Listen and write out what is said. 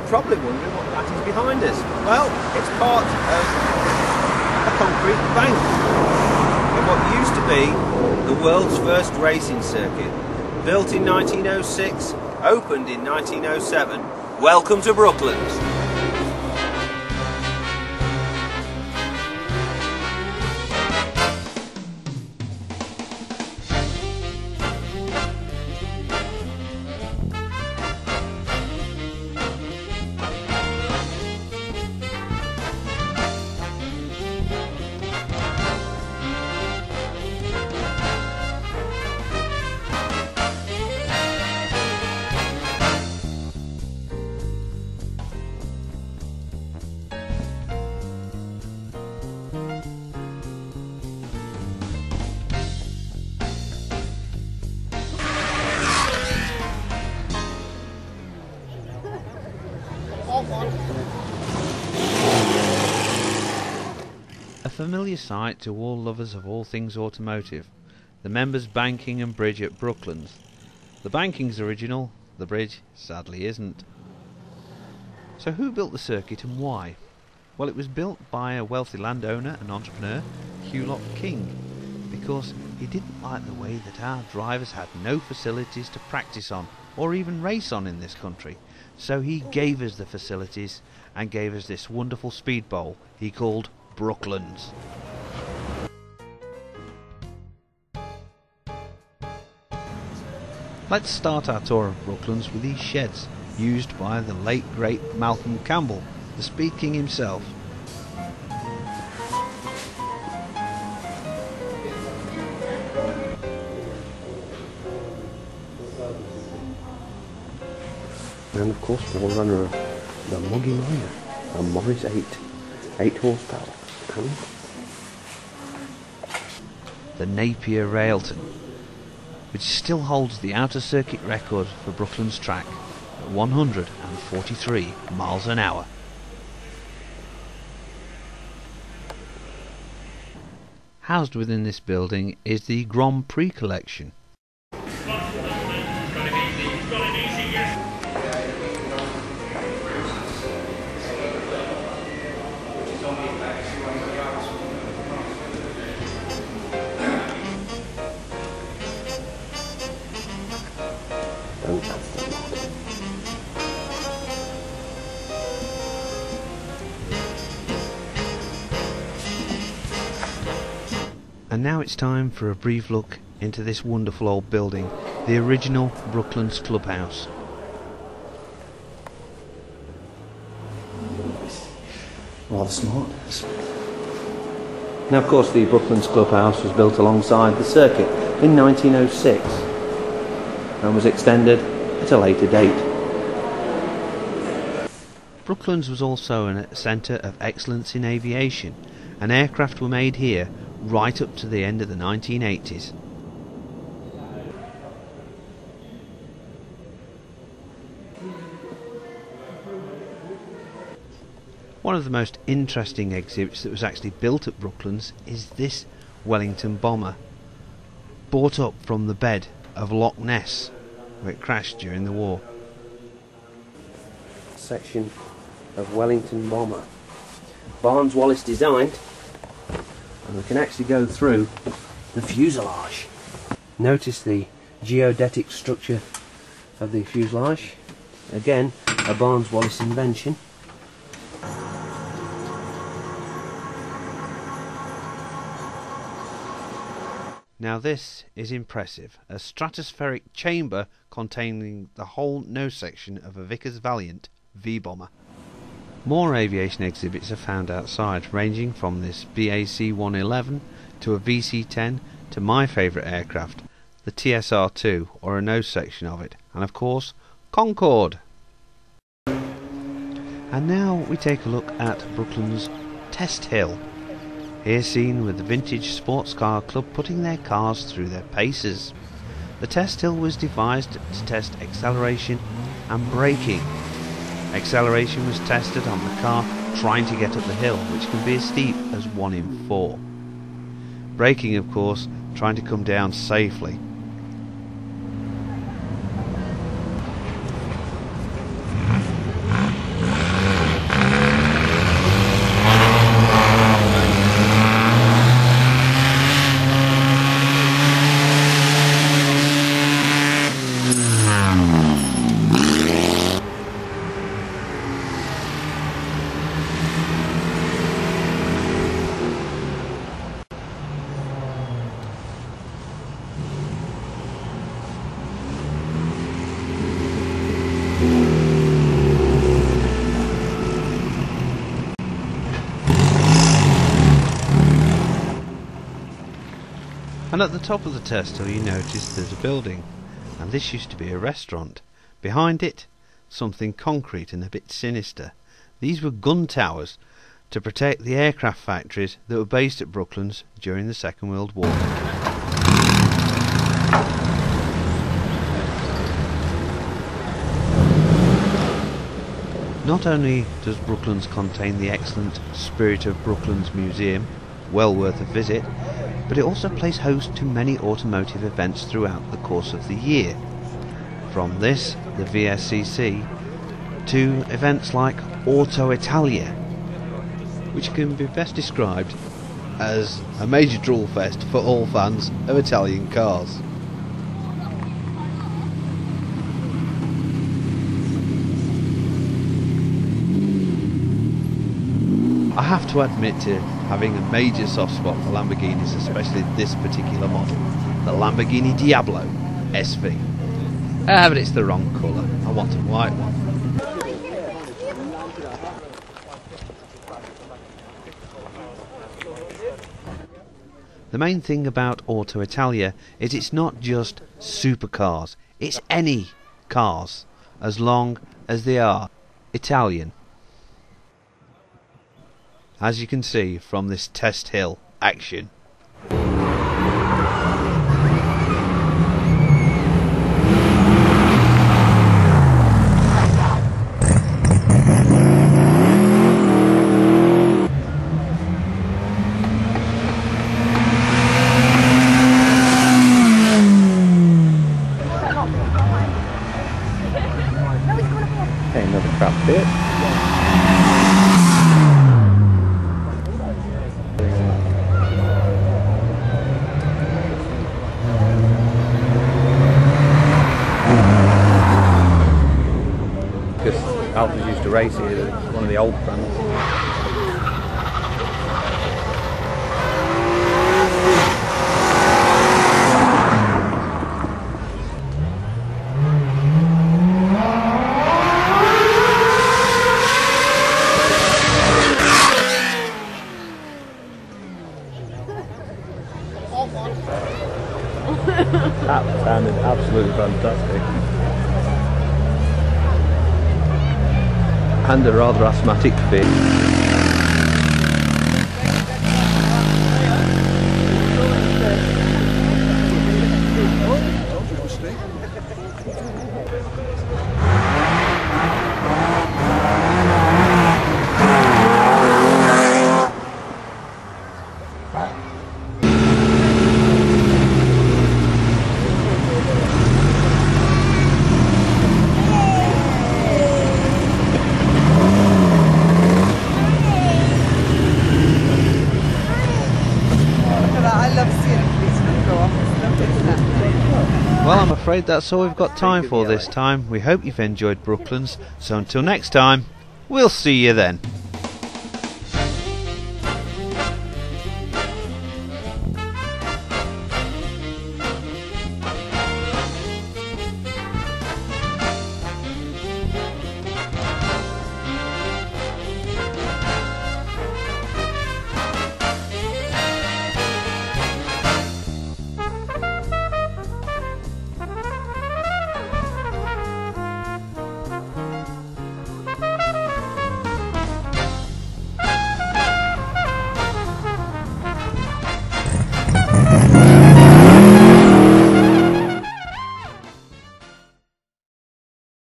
probably wondering what that is behind us. Well, it's part of a concrete bank of what used to be the world's first racing circuit. Built in 1906, opened in 1907. Welcome to Brooklands. A familiar sight to all lovers of all things automotive, the members' banking and bridge at Brooklands. The banking's original, the bridge sadly isn't. So who built the circuit and why? Well, it was built by a wealthy landowner and entrepreneur, Hugh King, because he didn't like the way that our drivers had no facilities to practice on or even race on in this country. So he gave us the facilities and gave us this wonderful speed bowl he called Brooklands. Let's start our tour of Brooklands with these sheds used by the late great Malcolm Campbell, the Speed King himself. And of course, forerunner of the Muggy Miner, a Morris 8 horsepower. And the Napier Railton, which still holds the outer circuit record for Brooklands track at 143 miles an hour. Housed within this building is the Grand Prix collection. And now it's time for a brief look into this wonderful old building, the original Brooklands clubhouse. rather smart. Now, of course, the Brooklands clubhouse was built alongside the circuit in 1906 and was extended at a later date. Brooklands was also a centre of excellence in aviation, and aircraft were made here right up to the end of the 1980s. One of the most interesting exhibits that was actually built at Brooklands is this Wellington bomber, brought up from the bed of Loch Ness, where it crashed during the war. Section of Wellington bomber. Barnes Wallis designed, and we can actually go through the fuselage. Notice the geodetic structure of the fuselage. Again, a Barnes Wallis invention. Now this is impressive, a stratospheric chamber containing the whole nose section of a Vickers Valiant V-bomber. More aviation exhibits are found outside, ranging from this V.S.C.C 111 to a VC-10 to my favourite aircraft, the TSR-2, or a nose section of it, and of course, Concorde. And now we take a look at Brooklands Test Hill. Here seen with the Vintage Sports Car Club putting their cars through their paces. The test hill was devised to test acceleration and braking. Acceleration was tested on the car trying to get up the hill, which can be as steep as 1 in 4. Braking, of course, trying to come down safely. And at the top of the test hill you notice there's a building, and this used to be a restaurant. Behind it, something concrete and a bit sinister. These were gun towers to protect the aircraft factories that were based at Brooklands during the Second World War. Not only does Brooklands contain the excellent Spirit of Brooklands Museum, well worth a visit, but it also plays host to many automotive events throughout the course of the year. From this, the V.S.C.C, to events like Auto Italia, which can be best described as a major drool fest for all fans of Italian cars. I have to admit to having a major soft spot for Lamborghinis, especially this particular model, the Lamborghini Diablo SV. But it's the wrong colour. I want a white one. The main thing about Auto Italia is it's not just supercars, it's any cars, as long as they are Italian. As you can see from this test hill action. Okay, another crap bit. Because Alpha's used to race here, it's one of the old brands. That sounded absolutely fantastic. And a rather asthmatic fit. Well, I'm afraid that's all we've got time for this time. We hope you've enjoyed Brooklands, so until next time, we'll see you then.